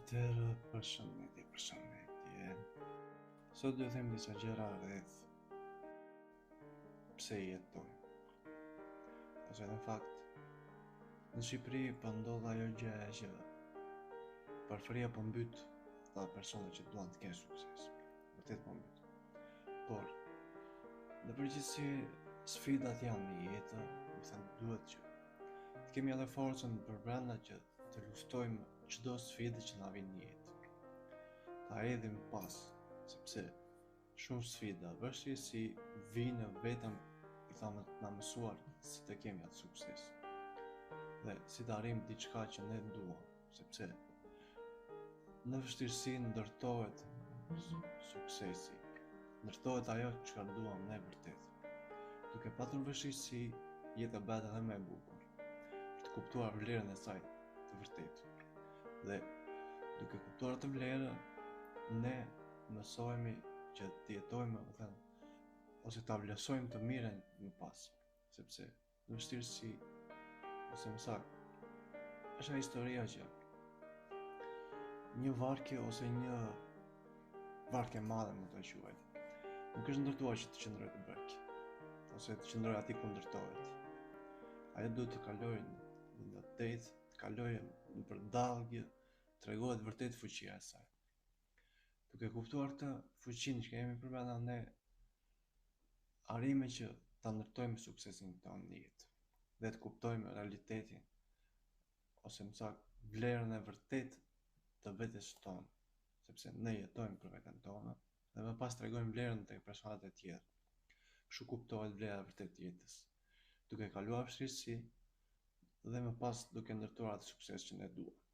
Atëherë, përshëndetje. Sot do të them disa gjëra rreth pse jetoj. Ose në fakt, në Shqipëri po ndodh ajo gjë që përfëria po mbyt ata persona që duan të kenë sukses. Vërtet po mbyt. Por, në përgjithësi, sfidat janë në jetë, më thënë duhet që të kemi edhe forcën për brenda që të luftojmë çdo sfidë që na vjen në jetë. Ta hedhim pas, sepse shumë sfida, vështirësi vijnë vetëm i thamë të na mësuar si të kemi atë sukses. Dhe si të arrijmë diçka që ne duam, sepse në vështirësi ndërtohet suksesi, ndërtohet ajo çka duam ne vërtet. Duke patur vështirësi, jeta bëhet edhe më e bukur. Për të kuptuar vlerën e saj të vërtetë. Dhe duke kuptuar atë vlerë, ne mësohemi që të jetojmë, ose ta vlerësojmë të mirën më pas, sepse në vështirësi, ose më saktë, është ajo historia që një varkje ose një varkje e madhe mund ta quaj, nuk është ndërtuar që të qëndrojë të bërkë, ose të qëndrojë aty ku ndërtohet. Ajo duhet të kalojë në det, të kalojë nëpër dallgje, tregohet vërtet fuqia e saj. Duke kuptuar këtë fuqinë që kemi përbrenda ne, arrijmë që ta ndërtojmë suksesin tonë në jetë dhe të kuptojmë realitetin, ose më saktë vlerën e vërtetë të vetes tonë, sepse ne jetojmë për veten tonë dhe më pas tregojmë vlerën tek personat e tjerë. Kështu kuptohet vlera e vërtetë e jetës, duke kaluar vështirësi dhe më pas duke ndërtuar atë sukses që ne duam.